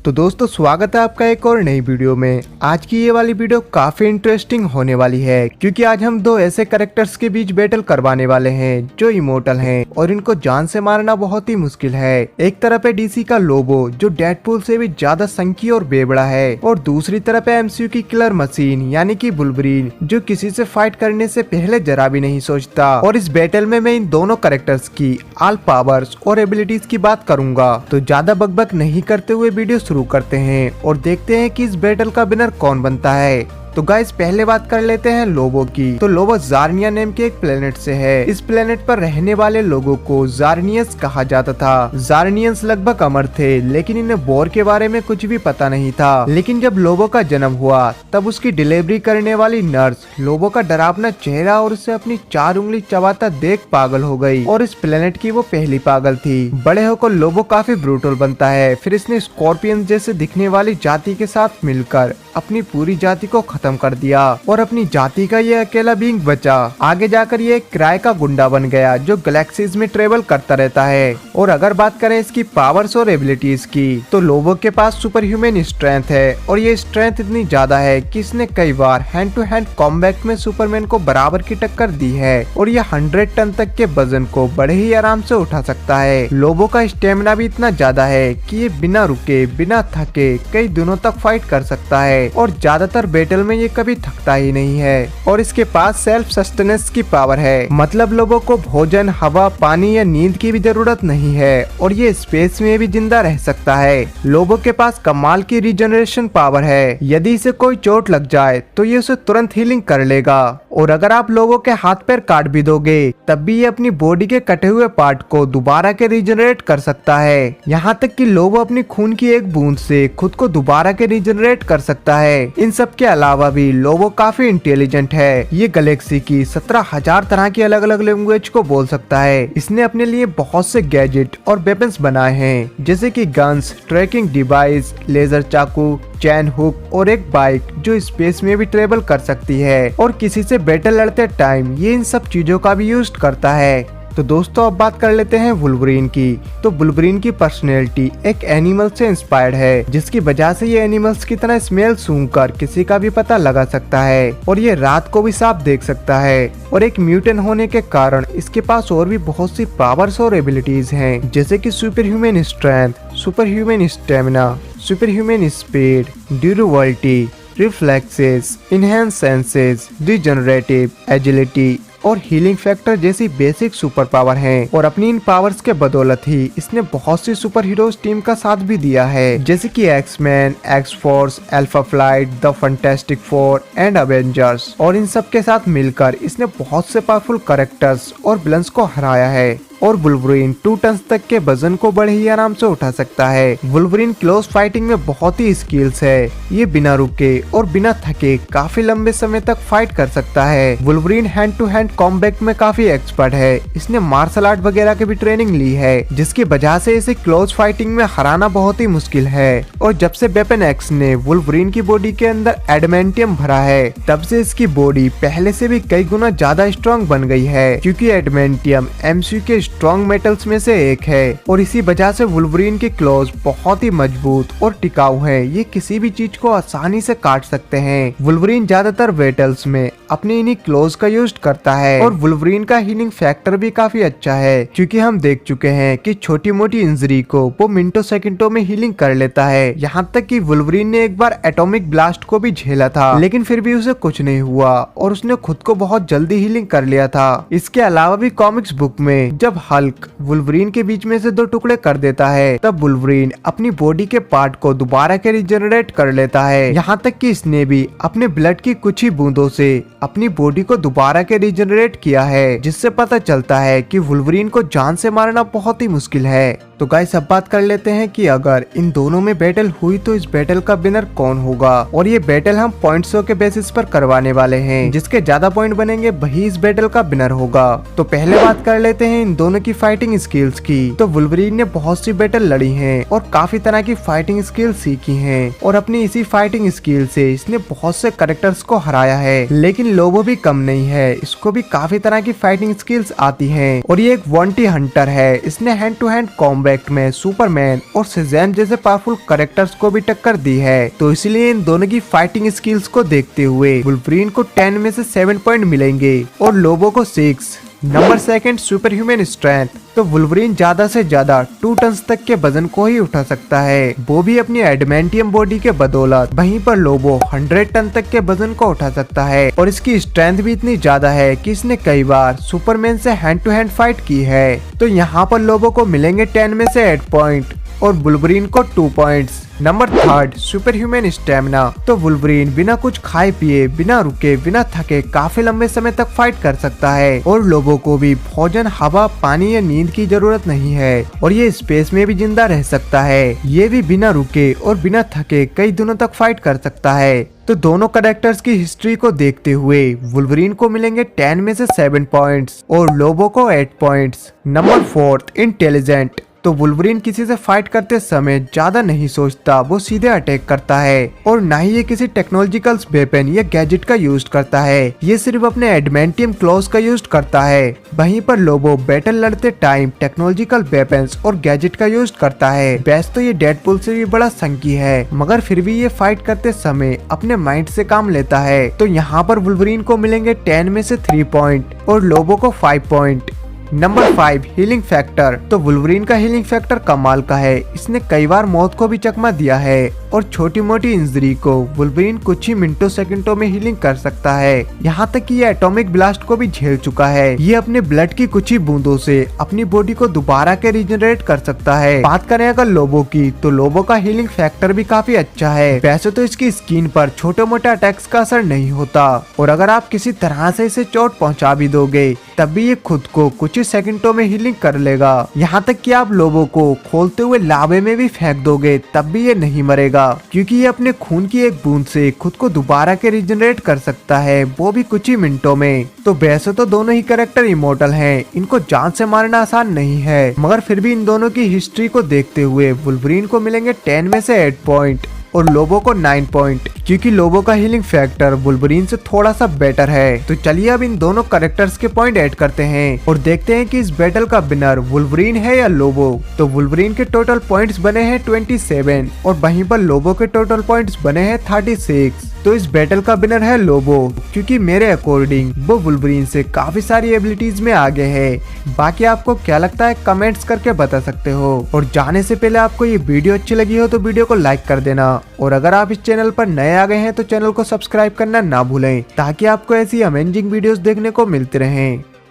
तो दोस्तों स्वागत है आपका एक और नई वीडियो में। आज की ये वाली वीडियो काफी इंटरेस्टिंग होने वाली है क्योंकि आज हम दो ऐसे कैरेक्टर्स के बीच बैटल करवाने वाले हैं जो इमोर्टल हैं और इनको जान से मारना बहुत ही मुश्किल है। एक तरफ है डीसी का लोबो जो डेडपूल से भी ज्यादा संकी और बेबड़ा है, और दूसरी तरफ है एमसीयू की किलर मशीन यानी कि वुल्वरीन जो किसी से फाइट करने से पहले जरा भी नहीं सोचता। और इस बैटल में मैं इन दोनों कैरेक्टर्स की ऑल पावर्स और एबिलिटीज की बात करूंगा। तो ज्यादा बकबक नहीं करते हुए वीडियो शुरू करते हैं और देखते हैं कि इस बैटल का विनर कौन बनता है। तो गाइस पहले बात कर लेते हैं लोबो की। तो लोबो जार्निया नेम के एक प्लेनेट से है। इस प्लेनेट पर रहने वाले लोगों को जार्नियंस कहा जाता था। जार्नियंस लगभग अमर थे लेकिन इन्हें बोर के बारे में कुछ भी पता नहीं था। लेकिन जब लोबो का जन्म हुआ तब उसकी डिलीवरी करने वाली नर्स लोबो का डरावना चेहरा और उसे अपनी 4 उंगली चबाता देख पागल हो गई, और इस प्लेनेट की वो पहली पागल थी। बड़े होकर लोबो काफी ब्रूटल बनता है। फिर इसने स्कॉर्पियन जैसे दिखने वाली जाति के साथ मिलकर अपनी पूरी जाति को खत्म कर दिया और अपनी जाति का ये अकेला बीइंग बचा। आगे जाकर ये एक किराए का गुंडा बन गया जो गैलेक्सीज में ट्रेवल करता रहता है। और अगर बात करें इसकी पावर्स और एबिलिटीज की तो लोबो के पास सुपर ह्यूमन स्ट्रेंथ है, और ये स्ट्रेंथ इतनी ज्यादा है कि इसने कई बार हैंड टू हैंड कॉम्बैट में सुपरमैन को बराबर की टक्कर दी है, और ये 100 टन तक के वजन को बड़े ही आराम से उठा सकता है। लोबो का स्टेमिना भी इतना ज्यादा है कि ये बिना रुके बिना थके कई दिनों तक फाइट कर सकता है, और ज्यादातर बैटल में ये कभी थकता ही नहीं है। और इसके पास सेल्फ सस्टेनेंस की पावर है, मतलब लोगों को भोजन, हवा, पानी या नींद की भी जरूरत नहीं है, और ये स्पेस में भी जिंदा रह सकता है। लोबो के पास कमाल की रीजनरेशन पावर है। यदि इसे कोई चोट लग जाए तो ये उसे तुरंत हीलिंग कर लेगा, और अगर आप लोगों के हाथ पैर काट भी दोगे तब भी ये अपनी बॉडी के कटे हुए पार्ट को दोबारा के रीजनरेट कर सकता है। यहाँ तक कि लोबो अपनी खून की एक बूंद से खुद को दोबारा के रीजनरेट कर सकता है। इन सब के अलावा भी लोबो काफी इंटेलिजेंट है। ये गैलेक्सी की 17,000 तरह की अलग अलग लैंग्वेज को बोल सकता है। इसने अपने लिए बहुत से गैजेट और वेपन्स बनाए हैं जैसे कि गन्स, ट्रैकिंग डिवाइस, लेजर चाकू, चैन हुक और एक बाइक जो स्पेस में भी ट्रेवल कर सकती है, और किसी से बैटल लड़ते टाइम ये इन सब चीजों का भी यूज करता है। तो दोस्तों अब बात कर लेते हैं वुल्वरीन की। तो वुल्वरीन की पर्सनैलिटी एक एनिमल से इंस्पायर्ड है, जिसकी वजह से ये एनिमल्स की तरह स्मेल सूंघकर किसी का भी पता लगा सकता है, और ये रात को भी साफ देख सकता है। और एक म्यूटेंट होने के कारण इसके पास और भी बहुत सी पावर्स और एबिलिटीज हैं जैसे कि super human strength, super human stamina, super human speed, durability, reflexes, enhance senses, regenerative, agility और हीलिंग फैक्टर जैसी बेसिक सुपर पावर हैं। और अपनी इन पावर्स के बदौलत ही इसने बहुत सी सुपर हीरोज टीम का साथ भी दिया है जैसे कि X Men, x-force, alpha flight, the fantastic four and Avengers. और इन सब के साथ मिलकर इसने बहुत से पावरफुल कैरेक्टर्स और विलन्स को हराया है। और वुल्वरीन 2 टन तक के वजन को बड़े ही आराम से उठा सकता है। वुल्वरीन क्लोज फाइटिंग में बहुत ही स्किल्स है। ये बिना रुके और बिना थके काफी लंबे समय तक फाइट कर सकता है। Wolverine hand to hand combat में काफी एक्सपर्ट है। इसने मार्शल आर्ट वगैरह की भी ट्रेनिंग ली है, जिसकी वजह से इसे क्लोज फाइटिंग में हराना बहुत ही मुश्किल है। और जब से वेपन एक्स ने वुल्वरीन की बॉडी के अंदर एडमेंटियम भरा है तब से इसकी बॉडी पहले से भी कई गुना ज्यादा स्ट्रॉन्ग बन गई है, क्योंकि एडमेंटियम एमसीयू के स्ट्रॉन्ग मेटल्स में से एक है, और इसी वजह से वुल्वरीन के क्लॉज बहुत ही मजबूत और टिकाऊ हैं। ये किसी भी चीज को आसानी से काट सकते हैं। वुल्वरीन ज्यादातर बैटल्स में अपने इन्हीं क्लॉज का यूज करता है, और वुल्वरीन का हीलिंग फैक्टर भी काफी अच्छा है, क्योंकि हम देख चुके हैं कि छोटी मोटी इंजरी को वो मिनटों सेकंडों में हीलिंग कर लेता है। यहाँ तक कि वुल्वरीन ने एक बार एटॉमिक ब्लास्ट को भी झेला था, लेकिन फिर भी उसे कुछ नहीं हुआ और उसने खुद को बहुत जल्दी हीलिंग कर लिया था। इसके अलावा भी कॉमिक्स बुक में जब हल्क वुल्वरीन के बीच में से 2 टुकड़े कर देता है तब वुल्वरीन अपनी बॉडी के पार्ट को दोबारा के रिजनरेट कर लेता है। यहाँ तक कि इसने भी अपने ब्लड की कुछ ही बूंदों से अपनी बॉडी को दोबारा के रिजनरेट किया है, जिससे पता चलता है कि वुल्वरीन को जान से मारना बहुत ही मुश्किल है। तो गाइस अब बात कर लेते हैं कि अगर इन दोनों में बैटल हुई तो इस बैटल का विनर कौन होगा, और ये बैटल हम पॉइंट्स के बेसिस पर करवाने वाले हैं। जिसके ज्यादा पॉइंट बनेंगे वही इस बैटल का विनर होगा। तो पहले बात कर लेते हैं इन दोनों की फाइटिंग स्किल्स की, तो वुल्वरीन ने बहुत सी बैटल लड़ी हैं और काफी तरह की फाइटिंग स्किल सीखी हैं और अपनी इसी फाइटिंग स्किल से इसने बहुत से कैरेक्टर्स को हराया है। लेकिन लोबो भी कम नहीं है, इसको भी काफी तरह की फाइटिंग स्किल्स आती हैं और ये एक वॉन्टी हंटर है। इसने हैंड टू हैंड कॉम्बैट में सुपरमैन और सेज़ेन जैसे पावरफुल कैरेक्टर्स को भी टक्कर दी है। तो इसलिए इन दोनों की फाइटिंग स्किल्स को देखते हुए वुल्वरीन को 10 में से 7 पॉइंट मिलेंगे और लोबो को 6। Number 2 super human strength. तो वुल्वरीन ज्यादा से ज्यादा 2 टन तक के वजन को ही उठा सकता है, वो भी अपनी एडमेंटियम बॉडी के बदौलत। वहीं पर लोबो 100 टन तक के वजन को उठा सकता है और इसकी स्ट्रेंथ भी इतनी ज्यादा है कि इसने कई बार सुपरमैन से हैंड टू हैंड फाइट की है। तो यहाँ पर लोबो को मिलेंगे 10 में से 8 पॉइंट और वुल्वरीन को 2 points. Number 3 super human stamina. तो वुल्वरीन बिना कुछ खाए पिए, बिना रुके, बिना थके काफी लंबे समय तक फाइट कर सकता है और लोगों को भी भोजन, हवा, पानी या नींद की जरूरत नहीं है और ये स्पेस में भी जिंदा रह सकता है। ये भी बिना रुके और बिना थके कई दिनों तक फाइट कर सकता है। तो दोनों कैरेक्टर्स की हिस्ट्री को देखते हुए वुल्वरीन को मिलेंगे 10 में से 7 पॉइंट्स और लोबो को 8 पॉइंट्स। Number 4 intelligent. तो वुल्वरीन किसी से फाइट करते समय ज्यादा नहीं सोचता, वो सीधे अटैक करता है और ना ही ये किसी टेक्नोलॉजिकल वेपन या गैजेट का यूज करता है। ये सिर्फ अपने एडमेंटियम क्लॉज का यूज करता है। वहीं पर लोबो बैटल लड़ते टाइम टेक्नोलॉजिकल वेपन्स और गैजेट का यूज करता है। वैसे तो ये डेडपुल से भी बड़ा संकी है, मगर फिर भी ये फाइट करते समय अपने माइंड से काम लेता है। तो यहाँ पर वुल्वरीन को मिलेंगे 10 में से 3 पॉइंट और लोबो को 5 पॉइंट। Number 5 healing factor. तो वुल्वरीन का हीलिंग फैक्टर कमाल का है। इसने कई बार मौत को भी चकमा दिया है और छोटी मोटी इंजरी को वुल्वरीन कुछ ही मिनटों सेकंडों में हीलिंग कर सकता है। यहाँ तक कि ये एटॉमिक ब्लास्ट को भी झेल चुका है। ये अपने ब्लड की कुछ ही बूंदों से अपनी बॉडी को दोबारा के रिजनरेट कर सकता है। बात करें अगर लोबो की, तो लोबो का हीलिंग फैक्टर भी काफी अच्छा है। वैसे तो इसकी स्किन पर छोटे मोटे अटैक्स का असर नहीं होता और अगर आप किसी तरह से इसे चोट पहुँचा भी दोगे तब भी ये खुद को कुछ ही सेकंडों में हीलिंग कर लेगा। यहाँ तक कि आप लोबो को खोलते हुए लावे में भी फेंक दोगे तब भी ये नहीं मरेगा, क्योंकि ये अपने खून की एक बूंद से खुद को दोबारा के रिजनरेट कर सकता है, वो भी कुछ ही मिनटों में। तो वैसे तो दोनों ही कैरेक्टर इमोर्टल हैं, इनको जान से मारना आसान नहीं है, मगर फिर भी इन दोनों की हिस्ट्री को देखते हुए वुल्वरीन को मिलेंगे 10 में से 8 पॉइंट और लोबो को 9 पॉइंट, क्योंकि लोबो का हीलिंग फैक्टर वुल्वरीन से थोड़ा सा बेटर है। तो चलिए अब इन दोनों कैरेक्टर्स के पॉइंट ऐड करते हैं और देखते हैं कि इस बैटल का विनर वुल्वरीन है या लोबो। तो वुल्वरीन के टोटल पॉइंट्स बने हैं 27 और वहीं पर लोबो के टोटल पॉइंट्स बने हैं 36। तो इस बैटल का विनर है लोबो, क्योंकि मेरे अकॉर्डिंग वो वुल्वरीन से काफी सारी एबिलिटीज में आगे है। बाकी आपको क्या लगता है कमेंट्स करके बता सकते हो। और जाने से पहले आपको ये वीडियो अच्छी लगी हो तो वीडियो को लाइक कर देना और अगर आप इस चैनल पर नए आ गए हैं तो चैनल को सब्सक्राइब करना ना भूलें, ताकि आपको ऐसी अमेजिंग वीडियोस देखने को मिलते रहें।